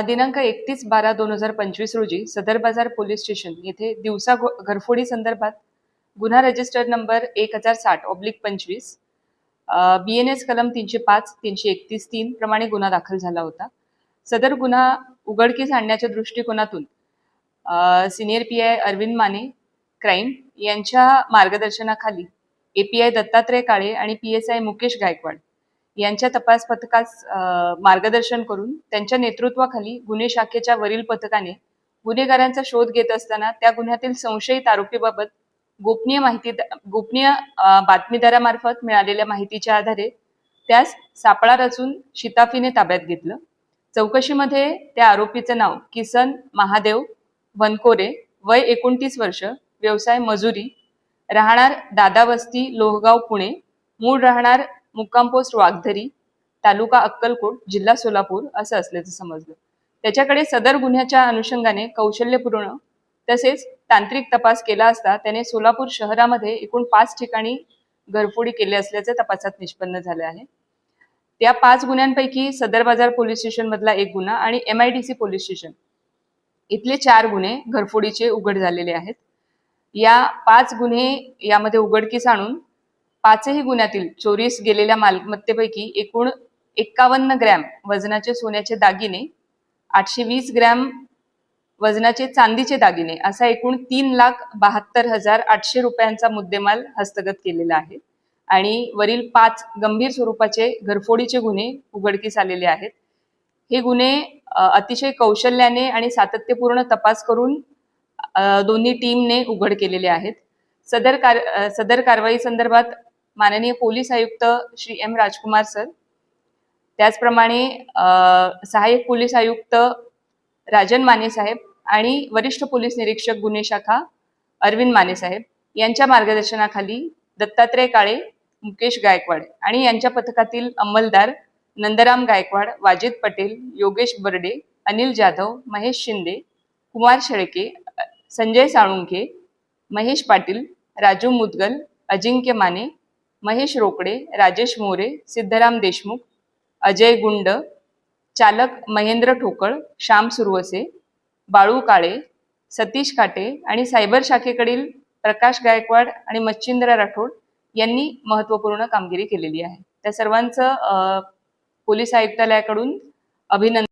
दिनांक 31/12/2025 रोजी सदर बाजार पोलीस स्टेशन येथे दिवसा घरफोडी संदर्भात गुन्हा रजिस्टर नंबर 1060/25 BNS कलम 305, 331(3) प्रमाणे गुन्हा दाखल झाला होता। सदर गुन्हा उघडकीस आणण्याच्या दृष्टिकोनातून senior PI Arvind Mane crime यांच्या मार्गदर्शनाखाली API दत्तात्रय काळे आणि PSI मुकेश गायकवाड यांच्या तपास पथकास मार्गदर्शन करून त्यांच्या नेतृत्वाखाली गुन्हे शाखेच्या वरील पथकाने गुन्हेगारांचा शोध घेत असताना त्या गुन्ह्यातील संशयित आरोपीबाबत गोपनीय बातमीदारामार्फत मिळालेल्या माहितीच्या आधारे त्यास सापळा रचून शिताफीने ताब्यात घेतलं। चौकशीमध्ये त्या आरोपीचं नाव किसन महादेव वनकोरे, वय 29 वर्ष, व्यवसाय मजुरी, राहणार दादावस्ती लोहगाव पुणे, मूळ राहणार मुक्काम पोस्ट वाघधरी, तालुका अक्कलकोट, जिल्हा सोलापूर असं असल्याचं समजलं। त्याच्याकडे सदर गुन्ह्याच्या अनुषंगाने कौशल्यपूर्ण तसेच तांत्रिक तपास केला असता त्याने सोलापूर शहरामध्ये एकूण 5 ठिकाणी घरफोडी केली असल्याचे तपासात निष्पन्न झाले आहे। त्या 5 गुन्ह्यांपैकी सदर बाजार पोलीस स्टेशन मधला एक गुन्हा आणि MIDC पोलीस स्टेशन इथले 4 गुन्हे घरफोडीचे उघड झालेले आहेत। या 5 गुन्हे यामध्ये उघडकीस आणून 5ही गुन्ह्यातील चोरीस गेलेल्या मालमत्तेपैकी एकूण 51 ग्रॅम वजनाचे सोन्याचे दागिने, 820 ग्रॅम वजनाचे चांदीचे दागिने असा एकूण 3,72,800 रुपयांचा मुद्देमाल हस्तगत केलेला आहे आणि वरील 5 गंभीर स्वरूपाचे घरफोडीचे गुन्हे उघडकीस आलेले आहेत। हे गुन्हे अतिशय कौशल्याने आणि सातत्यपूर्ण तपास करून दोन्ही टीमने उघड केलेले आहेत। सदर कारवाई संदर्भात माननीय पोलीस आयुक्त श्री M राजकुमार सर, त्याचप्रमाणे सहाय्यक पोलीस आयुक्त राजन माने साहेब आणि वरिष्ठ पोलीस निरीक्षक गुन्हे शाखा अरविंद माने साहेब यांच्या मार्गदर्शनाखाली दत्तात्रय काळे, मुकेश गायकवाड आणि यांच्या पथकातील अंमलदार नंदराम गायकवाड, वाजिद पटेल, योगेश बर्डे, अनिल जाधव, महेश शिंदे, कुमार शेळके, संजय साळुंखे, महेश पाटील, राजू मुदगल, अजिंक्य माने, महेश रोकडे, राजेश मोरे, सिद्धराम देशमुख, अजय गुंड, चालक महेंद्र ठोकळ, श्याम सुरवसे, बाळू काळे, सतीश काटे आणि सायबर शाखेकडील प्रकाश गायकवाड आणि मच्छिंद्र राठोड यांनी महत्त्वपूर्ण कामगिरी केलेली आहे। त्या सर्वांचं पोलीस आयुक्तालयाकडून अभिनंदन।